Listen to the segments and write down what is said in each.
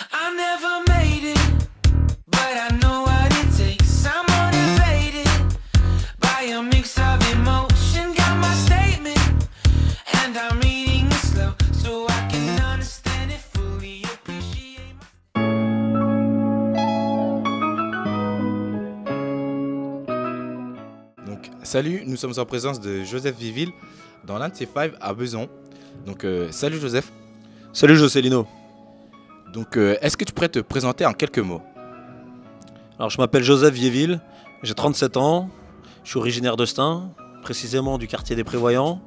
I never made it, but I know what it takes. I'm motivated by a mix of emotion. Got my statement, and I'm reading it slow so I can understand it fully. Appreciate Donc, salut, nous sommes en présence de Joseph Viville dans l'un de ses fives à Besançon. Donc, salut Joseph. Salut Jocelino. Donc, est-ce que tu pourrais te présenter en quelques mots? Alors je m'appelle Joseph Viéville, j'ai 37 ans, je suis originaire de Stein, précisément du quartier des Prévoyants.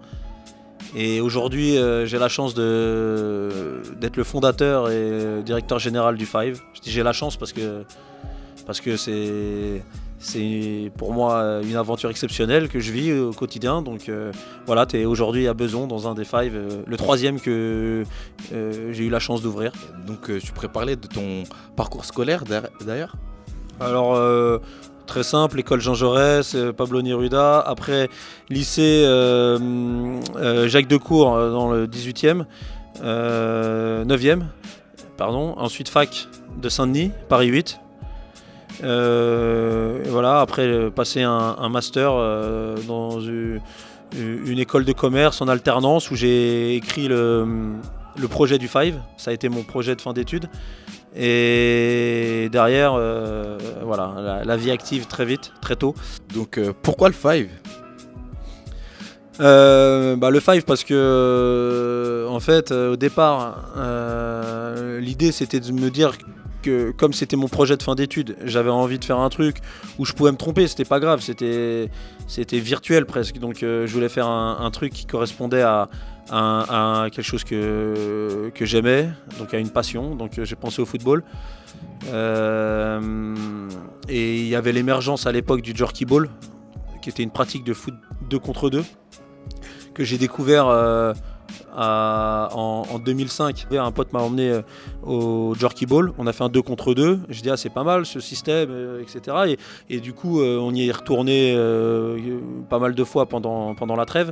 Et aujourd'hui j'ai la chance d'être le fondateur et directeur général du Five. Je dis j'ai la chance parce que c'est pour moi une aventure exceptionnelle que je vis au quotidien. Donc voilà, tu es aujourd'hui à Besançon dans un des Five, le troisième que j'ai eu la chance d'ouvrir. Donc, tu pourrais parler de ton parcours scolaire d'ailleurs? Alors très simple, école Jean Jaurès, Pablo Neruda, après lycée Jacques Decour dans le 18e, 9e, pardon, ensuite fac de Saint-Denis, Paris 8. Voilà, après passer un master dans une école de commerce en alternance où j'ai écrit le projet du Five. Ça a été mon projet de fin d'études. Et derrière, voilà, la vie active très vite, très tôt. Donc, pourquoi le Five? Le Five parce que en fait au départ l'idée c'était de me dire que comme c'était mon projet de fin d'études, j'avais envie de faire un truc où je pouvais me tromper, c'était pas grave, c'était virtuel presque, donc je voulais faire un truc qui correspondait à quelque chose que j'aimais, donc à une passion, donc j'ai pensé au football. Et il y avait l'émergence à l'époque du jerky ball, qui était une pratique de foot 2 contre 2, que j'ai découvert en 2005. Un pote m'a emmené au jerky ball, on a fait un 2 contre 2, je dis ah c'est pas mal ce système, etc. Et du coup on y est retourné pas mal de fois pendant la trêve.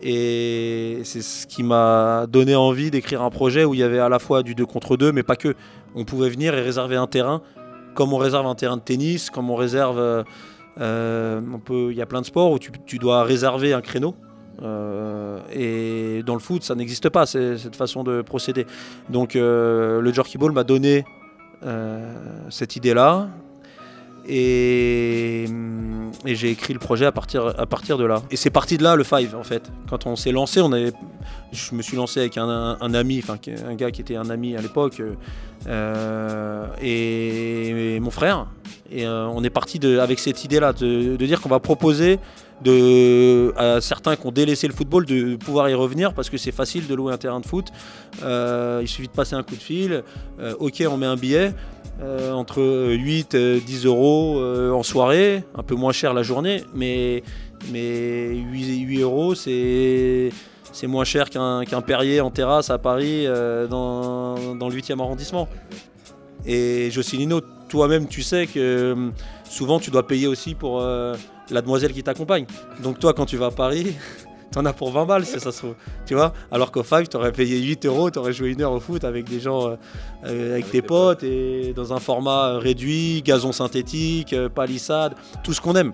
Et c'est ce qui m'a donné envie d'écrire un projet où il y avait à la fois du 2 contre 2, mais pas que. On pouvait venir et réserver un terrain, comme on réserve un terrain de tennis, comme on réserve... il y a plein de sports où tu dois réserver un créneau. Et dans le foot, ça n'existe pas, cette façon de procéder. Donc le jerky ball m'a donné cette idée-là. Et j'ai écrit le projet à partir de là. Et c'est parti de là le Five en fait. Quand on s'est lancé, je me suis lancé avec un ami, enfin un gars qui était un ami à l'époque, et mon frère. Et on est parti avec cette idée-là de dire qu'on va proposer à certains qui ont délaissé le football de pouvoir y revenir parce que c'est facile de louer un terrain de foot. Il suffit de passer un coup de fil. Ok, on met un billet. Entre 8 et 10 euros en soirée, un peu moins cher la journée, mais 8 euros c'est moins cher qu'un Perrier en terrasse à Paris dans le 8e arrondissement. Et Jocelino, toi-même tu sais que souvent tu dois payer aussi pour la demoiselle qui t'accompagne. Donc toi quand tu vas à Paris, t'en as pour 20 balles si ça se trouve, tu vois. Alors qu'au Five, t'aurais payé 8 euros, t'aurais joué 1 heure au foot avec des gens, avec tes potes, et dans un format réduit, gazon synthétique, palissade, tout ce qu'on aime.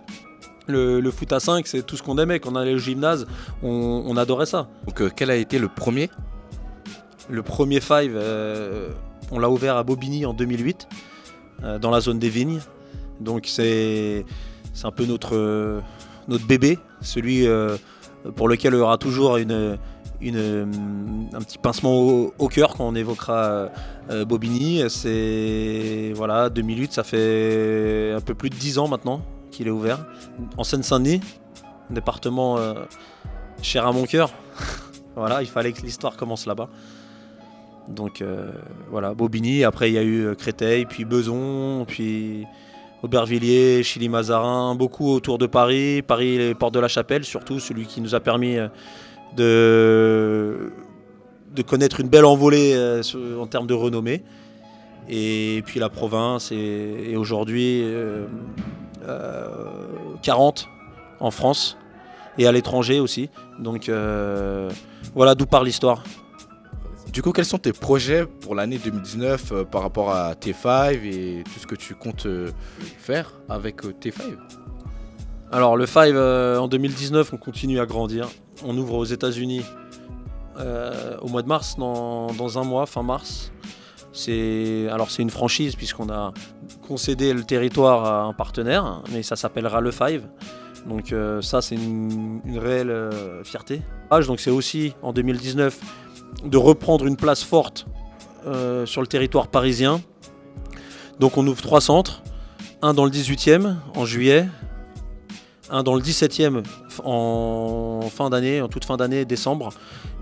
Le foot à 5, c'est tout ce qu'on aimait. Quand on allait au gymnase, on adorait ça. Donc, quel a été le premier? Le premier Five, on l'a ouvert à Bobigny en 2008, dans la zone des vignes. Donc c'est un peu notre bébé, celui... pour lequel il y aura toujours un petit pincement au cœur quand on évoquera Bobigny. C'est voilà, 2008, ça fait un peu plus de 10 ans maintenant qu'il est ouvert. En Seine-Saint-Denis, un département cher à mon cœur. Voilà, il fallait que l'histoire commence là-bas. Donc voilà, Bobigny, après il y a eu Créteil, puis Besançon, puis... Aubervilliers, Chilly-Mazarin, beaucoup autour de Paris, les Portes de la Chapelle, surtout celui qui nous a permis de connaître une belle envolée en termes de renommée. Et puis la province et aujourd'hui 40 en France et à l'étranger aussi. Donc voilà d'où part l'histoire. Du coup, quels sont tes projets pour l'année 2019 par rapport à T5 et tout ce que tu comptes faire avec T5? Alors le Five en 2019, on continue à grandir. On ouvre aux États-Unis au mois de mars, dans un mois, fin mars. C'est une franchise puisqu'on a concédé le territoire à un partenaire, mais ça s'appellera le Five. Donc ça c'est une réelle fierté. Donc c'est aussi en 2019 de reprendre une place forte sur le territoire parisien. Donc on ouvre 3 centres, un dans le 18e en juillet, un dans le 17e en toute fin d'année, décembre,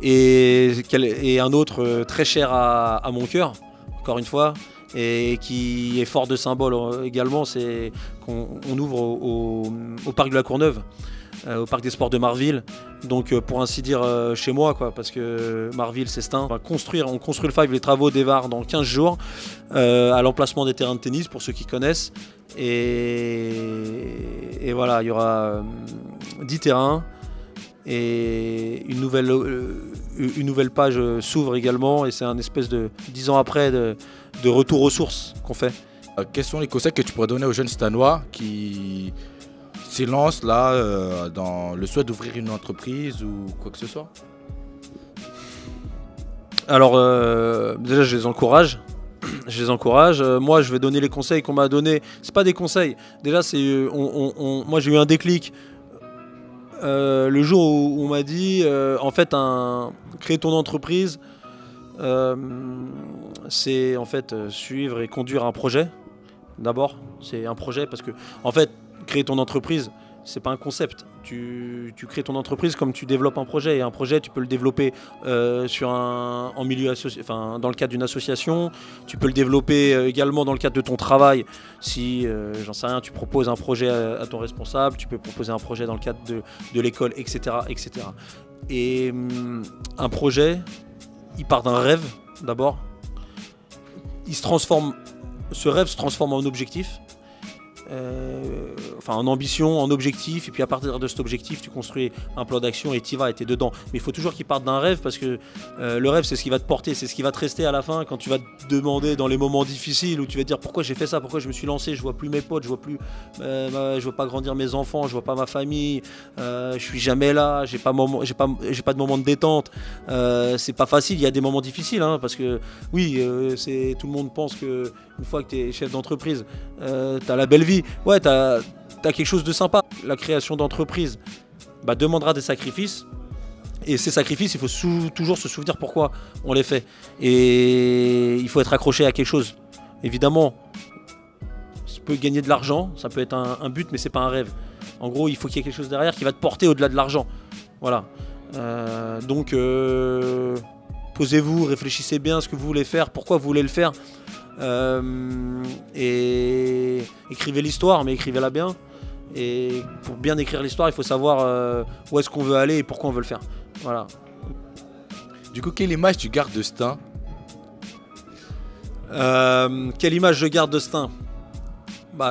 et un autre très cher à mon cœur, encore une fois, et qui est fort de symbole également, c'est qu'on ouvre au Parc de la Courneuve, au Parc des Sports de Marville, donc pour ainsi dire chez moi, quoi, parce que Marville c'est Stein. On construit le Five, les travaux démarrent dans 15 jours à l'emplacement des terrains de tennis pour ceux qui connaissent, et voilà, il y aura 10 terrains et une nouvelle page s'ouvre également, et c'est un espèce de 10 ans après de retour aux sources qu'on fait. Quels sont les conseils que tu pourrais donner aux jeunes Stanois qui s'élancent là dans le souhait d'ouvrir une entreprise ou quoi que ce soit? Alors déjà je les encourage. Moi je vais donner les conseils qu'on m'a donnés. C'est pas des conseils. Déjà moi j'ai eu un déclic le jour où on m'a dit en fait créer ton entreprise, c'est en fait suivre et conduire un projet. D'abord c'est un projet, parce que en fait créer ton entreprise, c'est pas un concept. Tu crées ton entreprise comme tu développes un projet. Et un projet, tu peux le développer dans le cadre d'une association. Tu peux le développer également dans le cadre de ton travail. Si, j'en sais rien, tu proposes un projet à ton responsable, tu peux proposer un projet dans le cadre de l'école, etc., etc. Et un projet, il part d'un rêve, d'abord. Ce rêve se transforme en objectif. En ambition, en objectif, et puis à partir de cet objectif tu construis un plan d'action et tu y vas et tu es dedans. Mais il faut toujours qu'il parte d'un rêve, parce que le rêve c'est ce qui va te porter, c'est ce qui va te rester à la fin quand tu vas te demander dans les moments difficiles où tu vas te dire pourquoi j'ai fait ça, pourquoi je me suis lancé, je vois plus mes potes, je vois pas grandir mes enfants, je vois pas ma famille, je suis jamais là, j'ai pas de moment de détente. C'est pas facile, il y a des moments difficiles, hein, parce que oui, tout le monde pense que une fois que tu es chef d'entreprise, t'as la belle vie. Ouais, t'as quelque chose de sympa. La création d'entreprise demandera des sacrifices. Et ces sacrifices, il faut toujours se souvenir pourquoi on les fait. Et il faut être accroché à quelque chose. Évidemment, ça peut gagner de l'argent, ça peut être un but, mais c'est pas un rêve. En gros, il faut qu'il y ait quelque chose derrière qui va te porter au-delà de l'argent. Voilà. Donc, posez-vous, réfléchissez bien à ce que vous voulez faire, pourquoi vous voulez le faire. Et écrivez l'histoire, mais écrivez-la bien. Et pour bien écrire l'histoire, il faut savoir où est-ce qu'on veut aller et pourquoi on veut le faire. Voilà. Du coup, quelle image tu gardes de Stein? Quelle image je garde de Stein?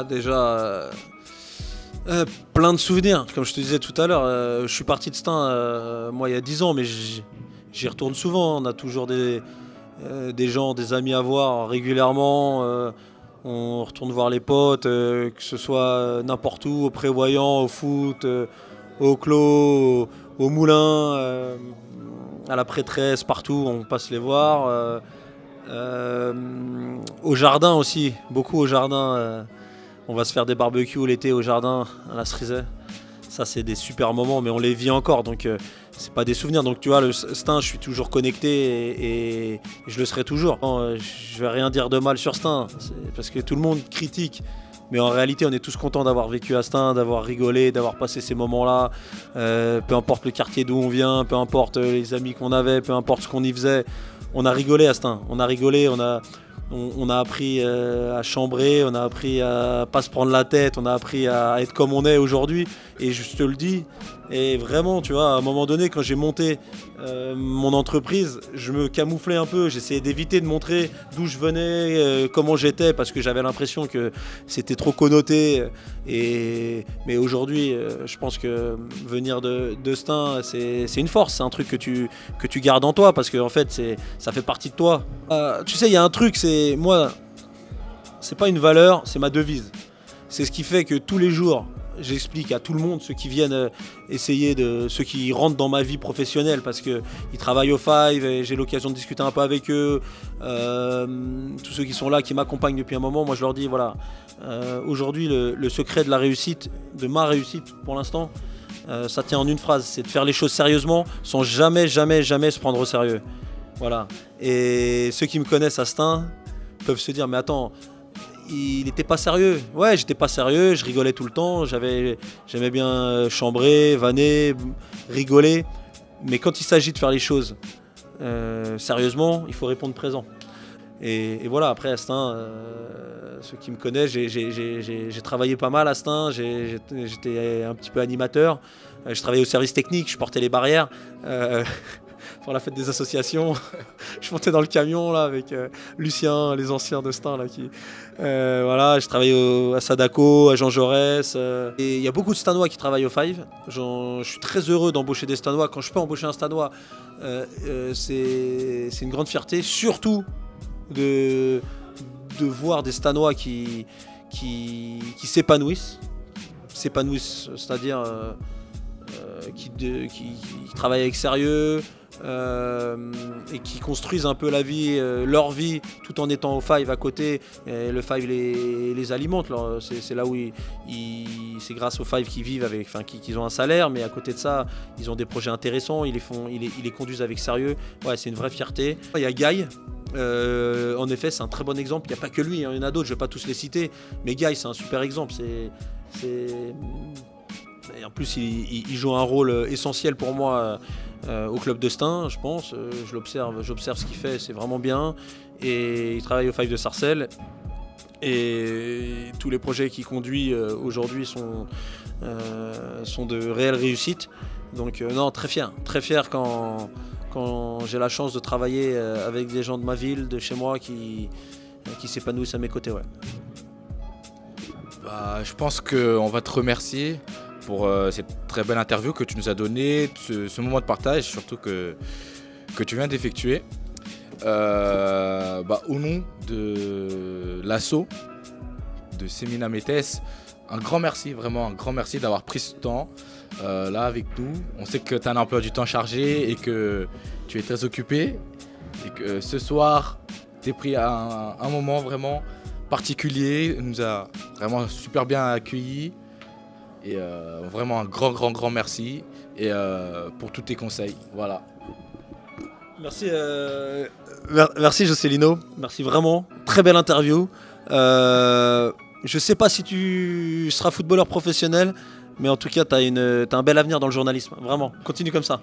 Déjà plein de souvenirs. Comme je te disais tout à l'heure, je suis parti de Stein moi il y a 10 ans, mais j'y retourne souvent. On a toujours des gens, des amis à voir régulièrement. On retourne voir les potes, que ce soit n'importe où, au prévoyant, au foot, au clos, au moulin, à la prêtresse, partout, on passe les voir. Au jardin aussi, beaucoup au jardin. On va se faire des barbecues l'été au jardin, à la Cerisay. Ça, c'est des super moments, mais on les vit encore, donc c'est pas des souvenirs. Donc tu vois, le Stein, je suis toujours connecté et je le serai toujours. Non, je vais rien dire de mal sur Stein, parce que tout le monde critique. Mais en réalité, on est tous contents d'avoir vécu à Stein, d'avoir rigolé, d'avoir passé ces moments-là. Peu importe le quartier d'où on vient, peu importe les amis qu'on avait, peu importe ce qu'on y faisait. On a rigolé à Stein, on a rigolé, On a appris à chambrer, on a appris à pas se prendre la tête, on a appris à être comme on est aujourd'hui. Et je te le dis, et vraiment, tu vois, à un moment donné, quand j'ai monté mon entreprise, je me camouflais un peu, j'essayais d'éviter de montrer d'où je venais, comment j'étais, parce que j'avais l'impression que c'était trop connoté. Mais aujourd'hui, je pense que venir de Stein, c'est une force, c'est un truc que tu gardes en toi, parce que en fait, ça fait partie de toi. Tu sais, il y a un truc, c'est moi, c'est pas une valeur, c'est ma devise. C'est ce qui fait que tous les jours, j'explique à tout le monde, ceux qui viennent ceux qui rentrent dans ma vie professionnelle, parce qu'ils travaillent au Five et j'ai l'occasion de discuter un peu avec eux, tous ceux qui sont là, qui m'accompagnent depuis un moment, moi je leur dis voilà, aujourd'hui le secret de la réussite, de ma réussite pour l'instant, ça tient en une phrase, c'est de faire les choses sérieusement sans jamais se prendre au sérieux. Voilà. Et ceux qui me connaissent à Stein peuvent se dire mais attends, il n'était pas sérieux. Ouais, j'étais pas sérieux, je rigolais tout le temps, j'aimais bien chambrer, vanner, rigoler. Mais quand il s'agit de faire les choses sérieusement, il faut répondre présent. Et voilà, après à Stein, ceux qui me connaissent, j'ai travaillé pas mal à Stein, j'étais un petit peu animateur, je travaillais au service technique, je portais les barrières. Pour la fête des associations, je montais dans le camion là avec Lucien, les anciens de Stein là, voilà, je travaillais à Sadako, à Jean Jaurès, et il y a beaucoup de Steinois qui travaillent au Five. Je suis très heureux d'embaucher des Steinois. Quand je peux embaucher un Steinois, c'est une grande fierté, surtout de voir des Steinois qui s'épanouissent, c'est-à-dire qui travaillent avec sérieux. Et qui construisent un peu la vie, leur vie, tout en étant au Five à côté. Et le Five les alimente. C'est là où c'est grâce au Five qu'ils vivent, qu'ils ont un salaire, mais à côté de ça, ils ont des projets intéressants, ils les conduisent avec sérieux. Ouais, c'est une vraie fierté. Il y a Guy. En effet, c'est un très bon exemple. Il n'y a pas que lui, hein, il y en a d'autres, je ne vais pas tous les citer. Mais Guy, c'est un super exemple. Et en plus, il joue un rôle essentiel pour moi au club de Stein, je pense. J'observe ce qu'il fait, c'est vraiment bien. Et il travaille au Five de Sarcelles. Et tous les projets qu'il conduit aujourd'hui sont de réelles réussites. Donc non, très fier quand j'ai la chance de travailler avec des gens de ma ville, de chez moi, qui s'épanouissent à mes côtés. Ouais. Bah, je pense qu'on va te remercier pour cette très belle interview que tu nous as donnée, ce moment de partage, surtout que tu viens d'effectuer. Au nom de l'asso de Semina Métès, un grand merci, vraiment un grand merci d'avoir pris ce temps là avec nous. On sait que tu as un emploi du temps chargé et que tu es très occupé et que ce soir tu es pris à un moment vraiment particulier, nous a vraiment super bien accueillis. Et vraiment un grand merci et pour tous tes conseils. Voilà. Merci Josélino, merci vraiment. Très belle interview. Je sais pas si tu seras footballeur professionnel, mais en tout cas, tu as un bel avenir dans le journalisme. Vraiment, continue comme ça.